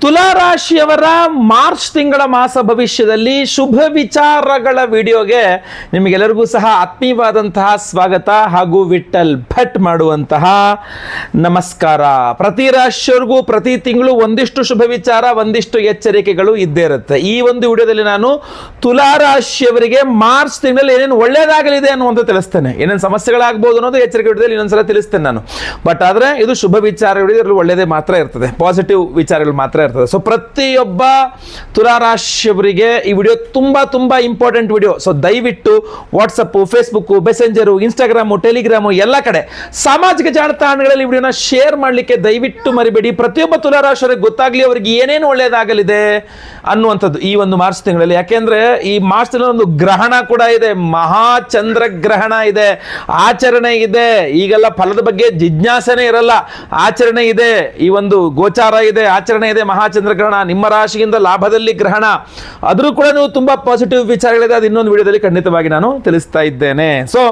ತುಲಾ ರಾಶಿಯವರ ಮಾರ್ಚ್ ತಿಂಗಳ ಮಾಸ ಭವಿಷ್ಯದಲ್ಲಿ ಶುಭ ವಿಚಾರಗಳ ವಿಡಿಯೋಗೆ ನಿಮಗೆಲ್ಲರಿಗೂ ಸಹ ಆತ್ಮೀಯವಾದಂತಹ ಸ್ವಾಗತ ಹಾಗೂ ವಿಠಲ್ ಭಟ್ ಮಾಡುವಂತಹ ನಮಸ್ಕಾರ. ಪ್ರತಿ ರಾಶಿಯವರಿಗೂ ಪ್ರತಿ ತಿಂಗಳು ಒಂದಿಷ್ಟು ಶುಭ ವಿಚಾರ, ಒಂದಿಷ್ಟು ಎಚ್ಚರಿಕೆಗಳು ಇದ್ದೇ ಇರುತ್ತೆ. ಈ ಒಂದು ವಿಡಿಯೋದಲ್ಲಿ ನಾನು ತುಲಾ ರಾಶಿಯವರಿಗೆ ಮಾರ್ಚ್ ತಿಂಗಳಲ್ಲಿ ಏನೇನು ಒಳ್ಳೇದಾಗಲಿದೆ ಅನ್ನುವಂಥ ತಿಳಿಸ್ತೇನೆ. ಏನೇನು ಸಮಸ್ಯೆಗಳಾಗಬಹುದು ಅನ್ನೋದು ಎಚ್ಚರಿಕೆ ವಿಡಿಯೋದಲ್ಲಿ ಇನ್ನೊಂದ್ಸಲ ತಿಳಿಸ್ತೇನೆ ನಾನು. ಬಟ್ ಆದರೆ ಇದು ಶುಭ ವಿಚಾರ ವಿಡಿಯೋದಲ್ಲಿ ಒಳ್ಳೆಯದೇ ಮಾತ್ರ ಇರ್ತದೆ, ಪಾಸಿಟಿವ್ ವಿಚಾರಗಳು ಮಾತ್ರ ಇರ್ತದೆ. ಸೊ ಪ್ರತಿಯೊಬ್ಬ ತುಲಾ ರಾಶಿಯವರಿಗೆ ಈ ವಿಡಿಯೋ ತುಂಬಾ ಇಂಪಾರ್ಟೆಂಟ್ ವಿಡಿಯೋ. ಸೊ ದಯವಿಟ್ಟು WhatsApp, Facebook, messenger, Instagram, Telegram ಎಲ್ಲ ಕಡೆ ಸಾಮಾಜಿಕ ಜಾಲತಾಣಗಳಲ್ಲಿ ವಿಡಿಯೋನ ಶೇರ್ ಮಾಡಲಿಕ್ಕೆ ದಯವಿಟ್ಟು ಮರಿಬೇಡಿ. ಪ್ರತಿಯೊಬ್ಬ ತುಲಾ ರಾಶಿಯವರಿಗೆ ಗೊತ್ತಾಗಲಿ ಅವರಿಗೆ ಏನೇನು ಒಳ್ಳೆಯದಾಗಲಿದೆ ಅನ್ನುವಂಥದ್ದು ಈ ಒಂದು ಮಾರ್ಚ್ ತಿಂಗಳಲ್ಲಿ. ಯಾಕೆಂದ್ರೆ ಈ ಮಾರ್ಚ್ ತಿಂಗಳಲ್ಲಿ ಒಂದು ಗ್ರಹಣ ಕೂಡ ಇದೆ, ಮಹಾಚಂದ್ರ ಗ್ರಹಣ ಇದೆ, ಆಚರಣೆ ಇದೆ. ಈಗೆಲ್ಲ ಫಲದ ಬಗ್ಗೆ ಜಿಜ್ಞಾಸನೆ ಇರಲ್ಲ, ಆಚರಣೆ ಇದೆ. ಈ ಒಂದು ಗೋಚಾರ ಇದೆ, ಆಚರಣೆ ಇದೆ, ಮಹಾಚಂದ್ರ ಗ್ರಹಣ, ನಿಮ್ಮ ರಾಶಿಯಿಂದ ಲಾಭದಲ್ಲಿ ಗ್ರಹಣ, ಆದರೂ ಕೂಡ ನೀವು ತುಂಬಾ ಪಾಸಿಟಿವ್ ವಿಚಾರಗಳಿದೆ. ಅದು ಇನ್ನೊಂದು ವಿಡಿಯೋದಲ್ಲಿ ಖಂಡಿತವಾಗಿ ನಾನು ತಿಳಿಸ್ತಾ ಇದ್ದೇನೆ. ಸೊ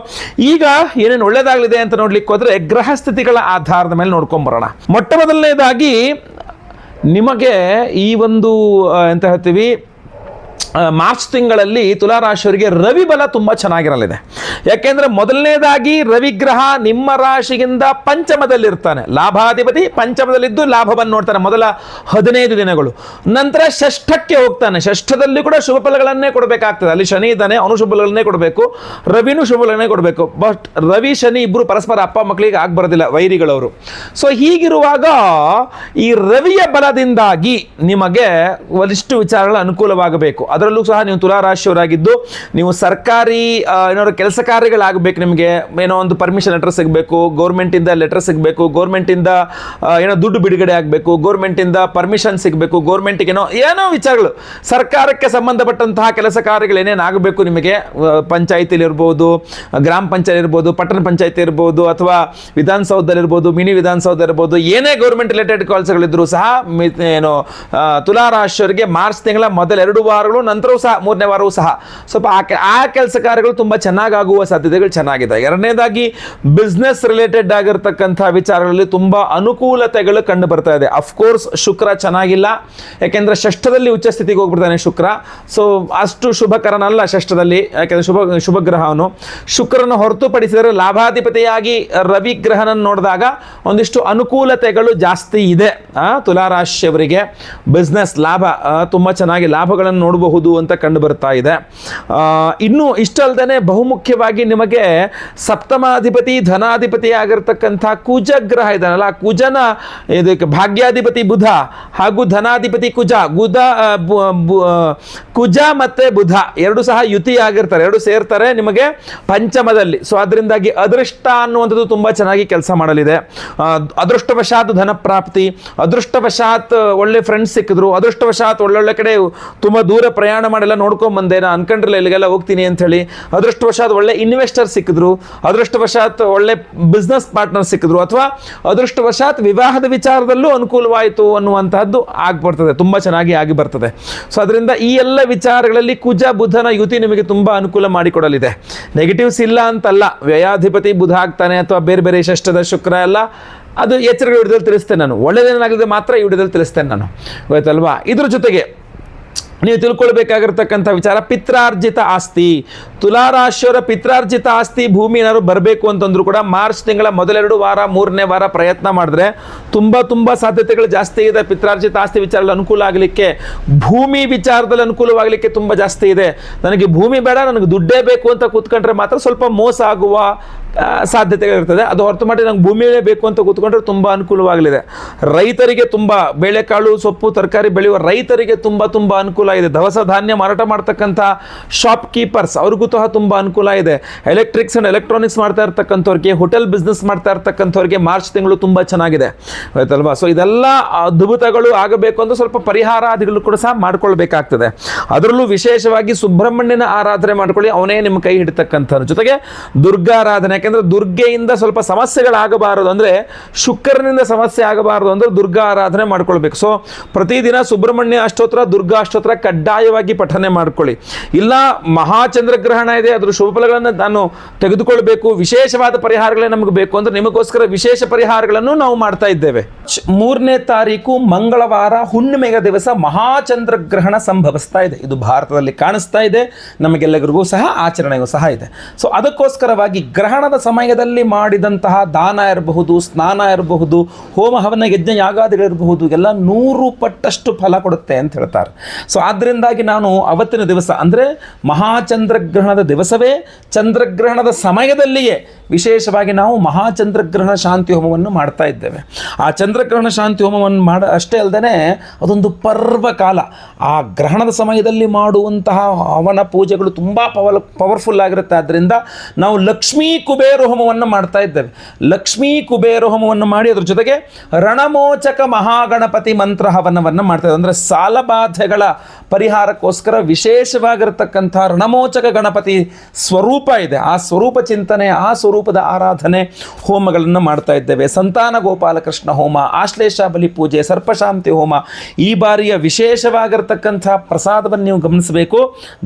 ಈಗ ಏನೇನು ಒಳ್ಳೇದಾಗಲಿದೆ ಅಂತ ನೋಡ್ಲಿಕ್ಕೆ ಹೋದ್ರೆ ಗ್ರಹ ಸ್ಥಿತಿಗಳ ಆಧಾರದ ಮೇಲೆ ನೋಡ್ಕೊಂಡ್ ಬರೋಣ. ಮೊಟ್ಟ ಮೊದಲನೇದಾಗಿ ನಿಮಗೆ ಈ ಒಂದು ಎಂತ ಹೇಳ್ತೀವಿ, ಮಾರ್ಚ್ ತಿಂಗಳಲ್ಲಿ ತುಲಾ ರಾಶಿಯವರಿಗೆ ರವಿ ಬಲ ತುಂಬಾ ಚೆನ್ನಾಗಿರಲಿದೆ. ಯಾಕೆಂದ್ರೆ ಮೊದಲನೇದಾಗಿ ರವಿ ಗ್ರಹ ನಿಮ್ಮ ರಾಶಿಗಿಂತ ಪಂಚಮದಲ್ಲಿರ್ತಾನೆ. ಲಾಭಾಧಿಪತಿ ಪಂಚಮದಲ್ಲಿದ್ದು ಲಾಭವನ್ನು ನೋಡ್ತಾನೆ ಮೊದಲ 15 ದಿನಗಳು. ನಂತರ ಷಷ್ಠಕ್ಕೆ ಹೋಗ್ತಾನೆ. ಷಷ್ಠದಲ್ಲಿ ಕೂಡ ಶುಭ ಫಲಗಳನ್ನೇ ಕೊಡಬೇಕಾಗ್ತದೆ. ಅಲ್ಲಿ ಶನಿ ಇದ್ದಾನೆ, ಅವನು ಶುಭ ಫಲಗಳನ್ನೇ ಕೊಡಬೇಕು, ರವಿನೂ ಶುಭ ಫಲಗಳನ್ನೇ ಕೊಡಬೇಕು. ಬಟ್ ರವಿ ಶನಿ ಇಬ್ರು ಪರಸ್ಪರ ಅಪ್ಪ ಮಕ್ಕಳಿಗೆ ಆಗ್ಬರೋದಿಲ್ಲ, ವೈರಿಗಳವರು. ಸೊ ಹೀಗಿರುವಾಗ ಈ ರವಿಯ ಬಲದಿಂದಾಗಿ ನಿಮಗೆ ಒಂದಿಷ್ಟು ವಿಚಾರಗಳ ಅನುಕೂಲವಾಗಬೇಕು. ಅದರಲ್ಲೂ ಸಹ ನೀವು ತುಲಾ ರಾಶಿಯವರಾಗಿದ್ದು ನೀವು ಸರ್ಕಾರಿ ಏನಾದ್ರು ಕೆಲಸ ಕಾರ್ಯಗಳಾಗಬೇಕು, ನಿಮಗೆ ಏನೋ ಒಂದು ಪರ್ಮಿಷನ್ ಲೆಟರ್ ಸಿಗಬೇಕು, ಗೌರ್ಮೆಂಟಿಂದ ಲೆಟರ್ ಸಿಗಬೇಕು, ಗೌರ್ಮೆಂಟಿಂದ ಏನೋ ದುಡ್ಡು ಬಿಡುಗಡೆ ಆಗಬೇಕು, ಗೌರ್ಮೆಂಟಿಂದ ಪರ್ಮಿಷನ್ ಸಿಗಬೇಕು, ಗೌರ್ಮೆಂಟಿಗೆ ಏನೋ ವಿಚಾರಗಳು, ಸರ್ಕಾರಕ್ಕೆ ಸಂಬಂಧಪಟ್ಟಂತಹ ಕೆಲಸ ಕಾರ್ಯಗಳು ಏನೇನು ಆಗಬೇಕು ನಿಮಗೆ, ಪಂಚಾಯತಿಲಿ ಇರ್ಬೋದು, ಗ್ರಾಮ ಪಂಚಾಯತ್ ಇರ್ಬೋದು, ಪಟ್ಟಣ ಪಂಚಾಯತಿ ಇರ್ಬೋದು, ಅಥವಾ ವಿಧಾನಸೌಧದಲ್ಲಿ ಇರ್ಬೋದು, ಮಿನಿ ವಿಧಾನಸೌಧ ಇರ್ಬೋದು, ಏನೇ ಗೌರ್ಮೆಂಟ್ ರಿಲೇಟೆಡ್ ಕೆಲಸಗಳಿದ್ರು ಸಹ ಏನು ತುಲಾ ರಾಶಿಯವರಿಗೆ ಮಾರ್ಚ್ ತಿಂಗಳ ಮೊದಲ 2 ವಾರಗಳು, ನಂತರವೂ ಸಹ 3ನೇ ವಾರವೂ ಸಹ ಸ್ವಲ್ಪ ಆ ಕೆಲಸ ಕಾರ್ಯಗಳು ತುಂಬಾ ಚೆನ್ನಾಗುವ ಸಾಧ್ಯತೆಗಳು ಚೆನ್ನಾಗಿದೆ. ಎರಡನೇದಾಗಿ ಬಿಸ್ನೆಸ್ ರಿಲೇಟೆಡ್ ಆಗಿರ್ತಕ್ಕಂಥ ವಿಚಾರಗಳಲ್ಲಿ ತುಂಬಾ ಅನುಕೂಲತೆಗಳು ಕಂಡು ಬರ್ತಾ ಇದೆ. ಅಫ್ಕೋರ್ಸ್ ಶುಕ್ರ ಚೆನ್ನಾಗಿಲ್ಲ, ಯಾಕೆಂದ್ರೆ ಷಷ್ಠದಲ್ಲಿ ಉಚ್ಚ ಸ್ಥಿತಿಗೆ ಹೋಗ್ಬಿಡ್ತಾನೆ ಶುಕ್ರ. ಸೊ ಅಷ್ಟು ಶುಭಕರನಲ್ಲ ಷಷ್ಠದಲ್ಲಿ, ಯಾಕೆಂದ್ರೆ ಶುಭ ಗ್ರಹ ಅವನು. ಶುಕ್ರನ ಹೊರತುಪಡಿಸಿದರೆ ಲಾಭಾಧಿಪತಿಯಾಗಿ ರವಿ ಗ್ರಹನ ನೋಡಿದಾಗ ಒಂದಿಷ್ಟು ಅನುಕೂಲತೆಗಳು ಜಾಸ್ತಿ ಇದೆ. ತುಲಾ ರಾಶಿಯವರಿಗೆ ಬಿಸ್ನೆಸ್ ಲಾಭ ತುಂಬಾ ಚೆನ್ನಾಗಿ ಲಾಭಗಳನ್ನು ನೋಡಬಹುದು ಅಂತ ಕಂಡು ಬರ್ತಾ ಇದೆ. ಇನ್ನು ಇಷ್ಟಲ್ದೇನೆ ಬಹುಮುಖ್ಯವಾಗಿ ನಿಮಗೆ ಸಪ್ತಮಾಧಿಪತಿ ಧನಾಧಿಪತಿ ಆಗಿರ್ತಕ್ಕಂಥ ಕುಜ ಗ್ರಹ ಇದಾನಲ್ಲ, ಕುಜನ ಇದಕ್ಕೆ ಭಾಗ್ಯಾಧಿಪತಿ ಬುಧ ಹಾಗೂ ಧನಾಧಿಪತಿ ಕುಜ ಮತ್ತೆ ಬುಧ ಎರಡು ಸಹ ಯುತಿ ಆಗಿರ್ತಾರೆ, ಎರಡು ಸೇರ್ತಾರೆ ನಿಮಗೆ ಪಂಚಮದಲ್ಲಿ. ಸೊ ಅದರಿಂದಾಗಿ ಅದೃಷ್ಟ ಅನ್ನುವಂಥದ್ದು ತುಂಬಾ ಚೆನ್ನಾಗಿ ಕೆಲಸ ಮಾಡಲಿದೆ. ಅದೃಷ್ಟವಶಾತ್ ಧನ ಪ್ರಾಪ್ತಿ, ಅದೃಷ್ಟವಶಾತ್ ಒಳ್ಳೆ ಫ್ರೆಂಡ್ಸ್ ಸಿಕ್ಕಿದ್ರು, ಅದೃಷ್ಟವಶಾತ್ ಒಳ್ಳೊಳ್ಳೆ ಕಡೆ ತುಂಬಾ ದೂರ ಪ್ರಯಾಣ ಮಾಡೆಲ್ಲ ನೋಡ್ಕೊಂಡ್ ಬಂದೆ, ನಾನು ಅನ್ಕೊಂಡ್ರಲ್ಲ ಇಲ್ಲಿಗೆಲ್ಲ ಹೋಗ್ತೀನಿ ಅಂತ ಹೇಳಿ, ಅದೃಷ್ಟವಶಾತ್ ಒಳ್ಳೆ ಇನ್ವೆಸ್ಟರ್ ಸಿಕ್ಕಿದ್ರು, ಅದೃಷ್ಟವಶಾತ್ ಒಳ್ಳೆ ಬಿಸ್ನೆಸ್ ಪಾರ್ಟ್ನರ್ ಸಿಕ್ಕಿದ್ರು, ಅಥವಾ ಅದೃಷ್ಟವಶಾತ್ ವಿವಾಹದ ವಿಚಾರದಲ್ಲೂ ಅನುಕೂಲವಾಯಿತು ಅನ್ನುವಂತಹದ್ದು ಆಗ್ಬರ್ತದೆ, ತುಂಬಾ ಚೆನ್ನಾಗಿ ಆಗಿ ಬರ್ತದೆ. ಸೊ ಅದರಿಂದ ಈ ಎಲ್ಲ ವಿಚಾರಗಳಲ್ಲಿ ಕುಜ ಬುಧನ ಯುತಿ ನಿಮಗೆ ತುಂಬಾ ಅನುಕೂಲ ಮಾಡಿಕೊಡಲಿದೆ. ನೆಗೆಟಿವ್ಸ್ ಇಲ್ಲ ಅಂತಲ್ಲ, ವ್ಯಯಾಧಿಪತಿ ಬುಧ ಆಗ್ತಾನೆ ಅಥವಾ ಬೇರೆ ಷಷ್ಠದ ಶುಕ್ರ ಎಲ್ಲ, ಅದು ಎಚ್ಚರಿಕೆ ವಿಡಿಯೋದಲ್ಲಿ ತಿಳಿಸ್ತೇನೆ ನಾನು. ಒಳ್ಳೆಯದೇನಾಗಿದೆ ಮಾತ್ರ ಈ ವಿಡಿಯೋದಲ್ಲಿ ತಿಳಿಸ್ತೇನೆ ನಾನು, ಗೊತ್ತಲ್ವಾ. ಇದ್ರ ಜೊತೆಗೆ ನೀವು ತಿಳ್ಕೊಳ್ಬೇಕಾಗಿರ್ತಕ್ಕಂಥ ವಿಚಾರ ಪಿತ್ರಾರ್ಜಿತ ಆಸ್ತಿ. ತುಲಾ ರಾಶಿಯವರ ಪಿತ್ರಾರ್ಜಿತ ಆಸ್ತಿ ಭೂಮಿ ಏನಾದ್ರು ಬರಬೇಕು ಅಂತಂದ್ರು ಕೂಡ ಮಾರ್ಚ್ ತಿಂಗಳ ಮೊದಲ 2 ವಾರ 3ನೇ ವಾರ ಪ್ರಯತ್ನ ಮಾಡಿದ್ರೆ ತುಂಬಾ ಸಾಧ್ಯತೆಗಳು ಜಾಸ್ತಿ ಇದೆ. ಪಿತ್ರಾರ್ಜಿತ ಆಸ್ತಿ ವಿಚಾರದಲ್ಲಿ ಅನುಕೂಲ ಆಗಲಿಕ್ಕೆ, ಭೂಮಿ ವಿಚಾರದಲ್ಲಿ ಅನುಕೂಲವಾಗಲಿಕ್ಕೆ ತುಂಬ ಜಾಸ್ತಿ ಇದೆ. ನನಗೆ ಭೂಮಿ ಬೇಡ, ನನಗೆ ದುಡ್ಡೇ ಬೇಕು ಅಂತ ಕೂತ್ಕೊಂಡ್ರೆ ಮಾತ್ರ ಸ್ವಲ್ಪ ಮೋಸ ಆಗುವ ಸಾಧ್ಯತೆಗಳಿರ್ತದೆ. ಅದು ಹೊರತು ಮಾಡಿ ನಂಗೆ ಭೂಮಿಯೇ ಬೇಕು ಅಂತ ಕೂತ್ಕೊಂಡ್ರೆ ತುಂಬ ಅನುಕೂಲವಾಗಲಿದೆ. ರೈತರಿಗೆ ತುಂಬ, ಬೇಳೆಕಾಳು ಸೊಪ್ಪು ತರಕಾರಿ ಬೆಳೆಯುವ ರೈತರಿಗೆ ತುಂಬ ಅನುಕೂಲ ಇದೆ. ದವಸ ಧಾನ್ಯ ಮಾರಾಟ ಮಾಡ್ತಕ್ಕಂಥ ಶಾಪ್ ಕೀಪರ್ಸ್ ಅವ್ರಿಗೂ ಸಹ ತುಂಬ ಅನುಕೂಲ ಇದೆ. ಎಲೆಕ್ಟ್ರಿಕ್ಸ್ ಅಂಡ್ ಎಲೆಕ್ಟ್ರಾನಿಕ್ಸ್ ಮಾಡ್ತಾ ಇರ್ತಕ್ಕಂಥವ್ರಿಗೆ, ಹೋಟೆಲ್ ಬಿಸ್ನೆಸ್ ಮಾಡ್ತಾ ಇರ್ತಕ್ಕಂಥವ್ರಿಗೆ ಮಾರ್ಚ್ ತಿಂಗಳು ತುಂಬ ಚೆನ್ನಾಗಿದೆ, ಆಯ್ತಲ್ವಾ. ಸೊ ಇದೆಲ್ಲ ಅದ್ಭುತಗಳು ಆಗಬೇಕು ಅಂದ್ರೆ ಸ್ವಲ್ಪ ಪರಿಹಾರಾದಿಗಳು ಕೂಡ ಸಹ ಮಾಡ್ಕೊಳ್ಬೇಕಾಗ್ತದೆ. ಅದರಲ್ಲೂ ವಿಶೇಷವಾಗಿ ಸುಬ್ರಹ್ಮಣ್ಯನ ಆರಾಧನೆ ಮಾಡ್ಕೊಳ್ಳಿ, ಅವನೇ ನಿಮ್ಮ ಕೈ ಹಿಡಿತಕ್ಕಂಥ. ಜೊತೆಗೆ ದುರ್ಗಾರಾಧನೆ ಯಾಕೆಂದರೆ ದುರ್ಗೆಯಿಂದ ಸ್ವಲ್ಪ ಸಮಸ್ಯೆಗಳಾಗಬಾರದು, ಅಂದರೆ ಶುಕ್ರನಿಂದ ಸಮಸ್ಯೆ ಆಗಬಾರದು ಅಂದರೆ ದುರ್ಗಾ ಆರಾಧನೆ ಮಾಡ್ಕೊಳ್ಬೇಕು. ಸೊ ಪ್ರತಿದಿನ ಸುಬ್ರಹ್ಮಣ್ಯ ಅಷ್ಟೋತ್ರ, ದುರ್ಗಾ ಅಷ್ಟೋತ್ರ ಕಡ್ಡಾಯವಾಗಿ ಪಠನೆ ಮಾಡ್ಕೊಳ್ಳಿ. ಇಲ್ಲ ಮಹಾಚಂದ್ರಗ್ರಹಣ ಇದೆ, ಅದ್ರ ಶುಭ ಫಲಗಳನ್ನು ನಾನು ತೆಗೆದುಕೊಳ್ಬೇಕು, ವಿಶೇಷವಾದ ಪರಿಹಾರಗಳೇ ನಮಗೆ ಬೇಕು ಅಂದರೆ ನಿಮಗೋಸ್ಕರ ವಿಶೇಷ ಪರಿಹಾರಗಳನ್ನು ನಾವು ಮಾಡ್ತಾ ಇದ್ದೇವೆ. 3ನೇ ತಾರೀಕು ಮಂಗಳವಾರ ಹುಣ್ಣಿಮೆಯ ದಿವಸ ಮಹಾಚಂದ್ರಗ್ರಹಣ ಸಂಭವಿಸ್ತಾ ಇದೆ. ಇದು ಭಾರತದಲ್ಲಿ ಕಾಣಿಸ್ತಾ ಇದೆ, ನಮಗೆಲ್ಲರಿಗೂ ಸಹ ಆಚರಣೆಯೂ ಸಹ ಇದೆ. ಸೊ ಅದಕ್ಕೋಸ್ಕರವಾಗಿ ಗ್ರಹಣದ ಸಮಯದಲ್ಲಿ ಮಾಡಿದಂತಹ ದಾನ ಇರಬಹುದು, ಸ್ನಾನ ಇರಬಹುದು, ಹೋಮ ಹವನ ಯಜ್ಞ ಯಾಗಾದಿಗಳಿರಬಹುದು, ಎಲ್ಲ 100 ಪಟ್ಟಷ್ಟು ಫಲ ಕೊಡುತ್ತೆ ಅಂತ ಹೇಳ್ತಾರೆ. ಸೊ ಆದ್ದರಿಂದಾಗಿ ನಾನು ಅವತ್ತಿನ ದಿವಸ ಅಂದರೆ ಮಹಾಚಂದ್ರಗ್ರಹಣದ ದಿವಸವೇ ಚಂದ್ರಗ್ರಹಣದ ಸಮಯದಲ್ಲಿಯೇ ವಿಶೇಷವಾಗಿ ನಾವು ಮಹಾಚಂದ್ರಗ್ರಹಣ ಶಾಂತಿ ಹೋಮವನ್ನು ಮಾಡ್ತಾ ಇದ್ದೇವೆ. ಆ ಚಂದ್ರಗ್ರಹಣ ಶಾಂತಿ ಹೋಮವನ್ನು ಅಷ್ಟೇ ಅಲ್ಲದೆ ಅದೊಂದು ಪರ್ವಕಾಲ. ಆ ಗ್ರಹಣದ ಸಮಯದಲ್ಲಿ ಮಾಡುವಂತಹ ಹವನ ಪೂಜೆಗಳು ತುಂಬ ಪವರ್ಫುಲ್ ಆಗಿರುತ್ತೆ. ಆದ್ದರಿಂದ ನಾವು ಲಕ್ಷ್ಮೀ ಕುಬೇರ ಹೋಮವನ್ನು ಮಾಡ್ತಾ ಇದ್ದೇವೆ. ಲಕ್ಷ್ಮೀ ಕುಬೇರ ಹೋಮವನ್ನು ಮಾಡಿ ಅದ್ರ ಜೊತೆಗೆ ರಣಮೋಚಕ ಮಹಾಗಣಪತಿ ಮಂತ್ರ ಹವನವನ್ನು ಮಾಡ್ತಾ ಇದ್ದೇವೆ. ಅಂದರೆ ಸಾಲಬಾಧೆಗಳ ಪರಿಹಾರಕ್ಕೋಸ್ಕರ ವಿಶೇಷವಾಗಿರತಕ್ಕಂಥ ರಣಮೋಚಕ ಗಣಪತಿ ಸ್ವರೂಪ ಇದೆ. ಆ ಸ್ವರೂಪ ಚಿಂತನೆ, ಆ ಸ್ವರೂಪದ ಆರಾಧನೆ ಹೋಮಗಳನ್ನು ಮಾಡ್ತಾ ಇದ್ದೇವೆ. ಸಂತಾನ ಗೋಪಾಲಕೃಷ್ಣ ಹೋಮ, ಆಶ್ಲೇಷ ಬಲಿ ಪೂಜೆ, ಸರ್ಪಶಾಂತಿ ಹೋಮ. ಈ ಬಾರಿಯ ವಿಶೇಷವಾಗಿರತಕ್ಕಂಥ ಪ್ರಸಾದವನ್ನು ನೀವು ಗಮನಿಸಬೇಕು.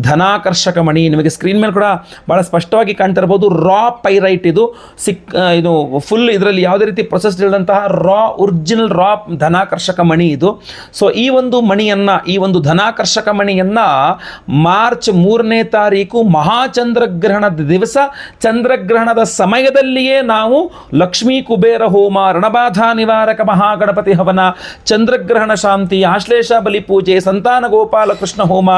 ಧನಾಕರ್ಷಕ ಮಣಿ, ನಿಮಗೆ ಸ್ಕ್ರೀನ್ ಮೇಲೆ ಕೂಡ ಭಾಳ ಸ್ಪಷ್ಟವಾಗಿ ಕಾಣ್ತಿರ್ಬೋದು. ರಾ ಪೈರೈಟ್ ಇದು ಇದು ಫುಲ್ ಇದರಲ್ಲಿ ಯಾವುದೇ ರೀತಿ ಪ್ರೊಸೆಸ್ ಇಲ್ಲದಂತಹ ಒರಿಜಿನಲ್ ರಾ ಧನಾಕರ್ಷಕ ಮಣಿ ಇದು. ಸೊ ಈ ಒಂದು ಮಣಿಯನ್ನು, ಈ ಒಂದು ಧನಾಕರ್ಷಕ ಮಣಿಯನ್ನು ಮಾರ್ಚ್ 3ನೇ ತಾರೀಕು ಮಹಾಚಂದ್ರಗ್ರಹಣದ ದಿವಸ ಚಂದ್ರಗ್ರಹಣದ ಸಮಯದಲ್ಲಿಯೇ ನಾವು ಲಕ್ಷ್ಮೀ ಕುಬೇರ ಹೋಮ, ರಣಬಾಧಾ ನಿವಾರಕ ಮಹಾಗಣಪತಿ ಹವನ, ಚಂದ್ರಗ್ರಹಣ ಶಾಂತಿ, ಆಶ್ಲೇಷ ಬಲಿ ಪೂಜೆ, ಸಂತಾನ ಗೋಪಾಲಕೃಷ್ಣ ಹೋಮ,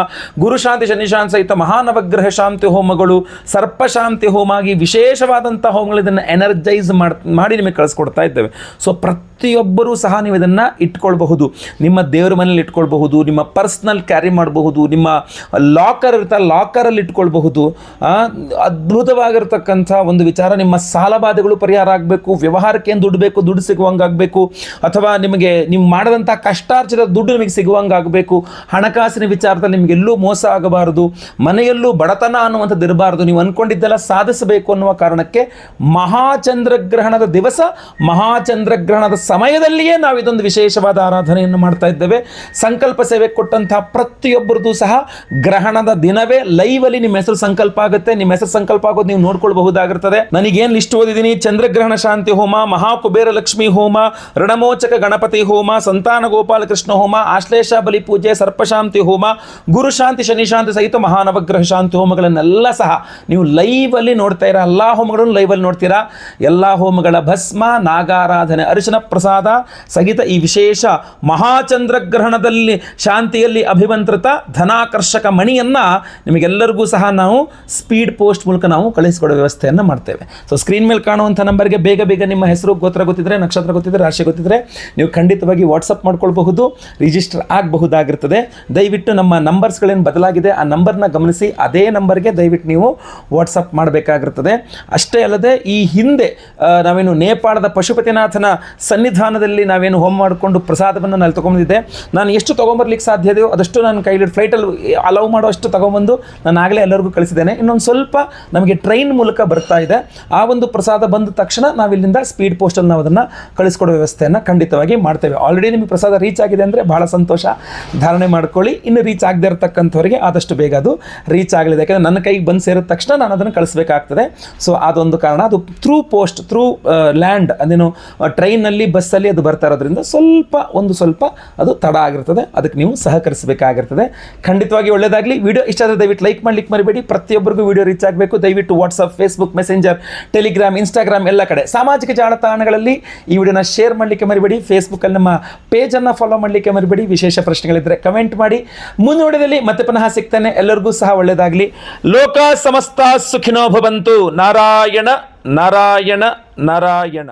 ಗುರುಶಾಂತಿ ಶನಿಶಾಂತಿ ಸಹಿತ ಮಹಾನವಗ್ರಹ ಶಾಂತಿ ಹೋಮಗಳು, ಸರ್ಪಶಾಂತಿ ಹೋಮ ಆಗಿ ವಿಶೇಷವಾದಂಥ ಹೋಮಗಳು ಇದನ್ನು ಎನರ್ಜೈಸ್ ಮಾಡಿ ನಿಮಗೆ ಕಳಿಸ್ಕೊಡ್ತಾ ಇದ್ದೇವೆ. ಸೊ ಪ್ರತಿಯೊಬ್ಬರೂ ಸಹ ನೀವು ಇದನ್ನು ಇಟ್ಕೊಳ್ಬಹುದು. ನಿಮ್ಮ ದೇವರ ಮನೇಲಿ ಇಟ್ಕೊಳ್ಬಹುದು, ನಿಮ್ಮ ಪರ್ಸ್ನಲ್ ಕ್ಯಾರಿ ಮಾಡಬಹುದು, ನಿಮ್ಮ ಲಾಕರ್ ಇರ್ತಾ ಲಾಕರಲ್ಲಿ ಇಟ್ಕೊಳ್ಬಹುದು. ಅದ್ಭುತವಾಗಿರ್ತಕ್ಕಂಥ ಒಂದು ವಿಚಾರ. ನಿಮ್ಮ ಸಾಲಬಾಧೆಗಳು ಪರಿಹಾರ ಆಗಬೇಕು, ವ್ಯವಹಾರಕ್ಕೆ ಏನು ದುಡ್ಡು ಬೇಕು ದುಡ್ಡು ಸಿಗುವಂಗಾಗಬೇಕು, ಅಥವಾ ನಿಮಗೆ ನೀವು ಮಾಡಿದಂಥ ಕಷ್ಟಾರ್ಜಿತ ದುಡ್ಡು ನಿಮಗೆ ಸಿಗುವಂಗಾಗಬೇಕು, ಹಣಕಾಸಿನ ವಿಚಾರದಲ್ಲಿ ನಿಮಗೆಲ್ಲೂ ಮೋಸ ಆಗಬಾರದು, ಮನೆಯಲ್ಲೂ ಬಡತನ ಅನ್ನುವಂಥದ್ದು ಇರಬಾರದು, ನೀವು ಅಂದ್ಕೊಂಡಿದ್ದೆಲ್ಲ ಸಾಧಿಸಬೇಕು ಅನ್ನುವ ಕಾರಣಕ್ಕೆ ಮಹಾಚಂದ್ರಗ್ರಹಣದ ದಿವಸ ಮಹಾಚಂದ್ರಗ್ರಹಣದ ಸಮಯದಲ್ಲಿಯೇ ನಾವು ಇದೊಂದು ವಿಶೇಷವಾದ ಆರಾಧನೆಯನ್ನು ಮಾಡ್ತಾ ಇದ್ದೇವೆ. ಸಂಕಲ್ಪ ಸೇವೆ ಕೊಟ್ಟಂತಹ ಪ್ರತಿಯೊಬ್ಬರದ್ದು ಸಹ ಗ್ರಹಣದ ದಿನವೇ ಲೈವಲ್ಲಿ ನಿಮ್ಮ ಹೆಸರು ಸಂಕಲ್ಪ ಆಗುತ್ತೆ. ನಿಮ್ಮ ಹೆಸರು ಸಂಕಲ್ಪ ಆಗೋದು ನೀವು ನೋಡ್ಕೊಳ್ಬಹುದಾಗಿರ್ತದೆ. ನನಗೇನು ಲಿಸ್ಟ್ ಓದಿದ್ದೀನಿ: ಚಂದ್ರಗ್ರಹಣ ಶಾಂತಿ ಹೋಮ, ಮಹಾಕುಬೇರ ಲಕ್ಷ್ಮಿ ಹೋಮ, ರಣಮೋಚಕ ಗಣಪತಿ ಹೋಮ, ಸಂತಾನ ಗೋಪಾಲಕೃಷ್ಣ ಹೋಮ, ಆಶ್ಲೇಷ ಬಲಿ ಪೂಜೆ, ಸರ್ಪಶಾಂತಿ ಹೋಮ, ಗುರುಶಾಂತಿ ಶನಿಶಾಂತಿ ಸಹಿತ ಮಹಾನವಗ್ರಹ ಶಾಂತಿ ಹೋಮಗಳನ್ನೆಲ್ಲ ಸಹ ನೀವು ಲೈವಲ್ಲಿ ನೋಡ್ತಾ ಇರಾ. ಎಲ್ಲ ಹೋಮಗಳನ್ನು ಲೈವಲ್ಲಿ ನೋಡ್ತೀರಾ. ಎಲ್ಲ ಹೋಮಗಳ ಭಸ್ಮ, ನಾಗಾರಾಧನೆ, ಅರಿಶಿನ ಪ್ರಸಾದ ಸಹಿತ ಈ ವಿಶೇಷ ಮಹಾಚಂದ್ರಗ್ರಹಣದಲ್ಲಿ ಶಾಂತಿಯಲ್ಲಿ ಅಭಿಮಂತ್ರಿತ ಧನಾಕರ್ಷಕ ಮಣಿಯನ್ನು ನಿಮಗೆಲ್ಲರಿಗೂ ಸಹ ನಾವು ಸ್ಪೀಡ್ ಪೋಸ್ಟ್ ಮೂಲಕ ನಾವು ಕಳಿಸಿಕೊಡೋ ವ್ಯವಸ್ಥೆಯನ್ನು ಮಾಡ್ತೇವೆ. ಸೊ ಸ್ಕ್ರೀನ್ ಮೇಲೆ ಕಾಣುವಂಥ ನಂಬರ್ಗೆ ಬೇಗ ಬೇಗ ನಿಮ್ಮ ಹೆಸರು, ಗೋತ್ರ ಗೊತ್ತಿದ್ರೆ, ನಕ್ಷತ್ರ ಗೊತ್ತಿದ್ರೆ, ರಾಶಿ ಗೊತ್ತಿದ್ರೆ ನೀವು ಖಂಡಿತವಾಗಿ ವಾಟ್ಸಪ್ ಮಾಡ್ಕೊಳ್ಬಹುದು, ರಿಜಿಸ್ಟರ್ ಆಗಬಹುದಾಗಿರ್ತದೆ. ದಯವಿಟ್ಟು ನಮ್ಮ ನಂಬರ್ಸ್ಗಳೇನು ಬದಲಾಗಿದೆ ಆ ನಂಬರ್ನ ಗಮನಿಸಿ ಅದೇ ನಂಬರ್ಗೆ ದಯವಿಟ್ಟು ನೀವು ವಾಟ್ಸಪ್ ಮಾಡಬೇಕಾಗಿರ್ತದೆ. ಅಷ್ಟೇ ಅಲ್ಲದೆ ಈ ಹಿಂದೆ ನಾವೇನು ನೇಪಾಳದ ಪಶುಪತಿನಾಥನ ಸನ್ನಿಧಾನದಲ್ಲಿ ನಾವೇನು ಹೋಮ ಮಾಡಿಕೊಂಡು ಪ್ರಸಾದವನ್ನು ನಾನು ತೊಗೊಂಡಿದ್ದೆ. ನಾನು ಎಷ್ಟು ತೊಗೊಂಬರ್ಲಿಕ್ಕೆ ಸಾಧ್ಯ ಇದೆಯೋ ಅದಷ್ಟು ನಾನು ಕೈಲಿ ಫ್ಲೈಟಲ್ಲಿ ಅಲೌ ಮಾಡೋ ಅಷ್ಟು ತೊಗೊಂಬಂದು ನಾನು ಆಗಲೇ ಎಲ್ಲರಿಗೂ ಕಳಿಸಿದ್ದೇನೆ. ಇನ್ನೊಂದು ಸ್ವಲ್ಪ ನಮಗೆ ಟ್ರೈನ್ ಮೂಲಕ ಬರ್ತಾ ಇದೆ. ಆ ಒಂದು ಪ್ರಸಾದ ಬಂದ ತಕ್ಷಣ ನಾವಿಲ್ಲಿಂದ ಸ್ಪೀಡ್ ಪೋಸ್ಟಲ್ಲಿ ನಾವು ಅದನ್ನು ಕಳಿಸ್ಕೊಡೋ ವ್ಯವಸ್ಥೆಯನ್ನು ಖಂಡಿತವಾಗಿ ಮಾಡ್ತೇವೆ. ಆಲ್ರೆಡಿ ನಿಮಗೆ ಪ್ರಸಾದ ರೀಚ್ ಆಗಿದೆ ಅಂದರೆ ಬಹಳ ಸಂತೋಷ, ಧಾರಣೆ ಮಾಡ್ಕೊಳ್ಳಿ. ಇನ್ನು ರೀಚ್ ಆಗದೆ ಇರತಕ್ಕಂಥವರಿಗೆ ಆದಷ್ಟು ಬೇಗ ಅದು ರೀಚ್ ಆಗಲಿದೆ. ಯಾಕಂದರೆ ನನ್ನ ಕೈಗೆ ಬಂದು ಸೇರಿದ ತಕ್ಷಣ ನಾನು ಅದನ್ನು ಕಳಿಸ್ಬೇಕಾಗ್ತದೆ. ಸೊ ಅದೊಂದು ಕಾರಣ. ಅದು ಥ್ರೂ ಪೋಸ್ಟ್, ಥ್ರೂ ಲ್ಯಾಂಡ್, ಅದೇನು ಟ್ರೈನಲ್ಲಿ, ಬಸ್ಸಲ್ಲಿ ಅದು ಬರ್ತಾ ಇರೋದ್ರಿಂದ ಸ್ವಲ್ಪ ಅದು ತಡ ಆಗಿರ್ತದೆ. ಅದಕ್ಕೆ ನೀವು ಸಹಕರಿಸಬೇಕಾಗಿರ್ತದೆ. ಖಂಡಿತವಾಗಿ ಒಳ್ಳೆಯದಾಗಲಿ. ವಿಡಿಯೋ ಇಷ್ಟ ಆದರೆ ದಯವಿಟ್ಟು ಲೈಕ್ ಮಾಡಲಿಕ್ಕೆ ಮರಿಬೇಡಿ. ಪ್ರತಿಯೊಬ್ಬರಿಗೂ ವಿಡಿಯೋ ರೀಚ್ ಆಗಬೇಕು. ದಯವಿಟ್ಟು WhatsApp, Facebook, messenger, Telegram, Instagram ಎಲ್ಲ ಕಡೆ ಸಾಮಾಜಿಕ ಜಾಲತಾಣಗಳಲ್ಲಿ ಈ ವಿಡಿಯೋನ ಶೇರ್ ಮಾಡಲಿಕ್ಕೆ ಮರಿಬೇಡಿ. ಫೇಸ್ಬುಕ್ಕಲ್ಲಿ ನಮ್ಮ ಪೇಜನ್ನು ಫಾಲೋ ಮಾಡಲಿಕ್ಕೆ ಮರಿಬೇಡಿ. ವಿಶೇಷ ಪ್ರಶ್ನೆಗಳಿದ್ದರೆ ಕಮೆಂಟ್ ಮಾಡಿ. ಮುಂದಿನ ಮತ್ತೆ ಪುನಃ ಸಿಗ್ತಾನೆ. ಎಲ್ಲರಿಗೂ ಸಹ ಒಳ್ಳೆಯದಾಗಲಿ. ಲೋಕ ಸಮಸ್ತ ಸುಖಿನೋ ಭವಂತು. ನಾರಾಯಣ ನಾರಾಯಣ ನಾರಾಯಣ.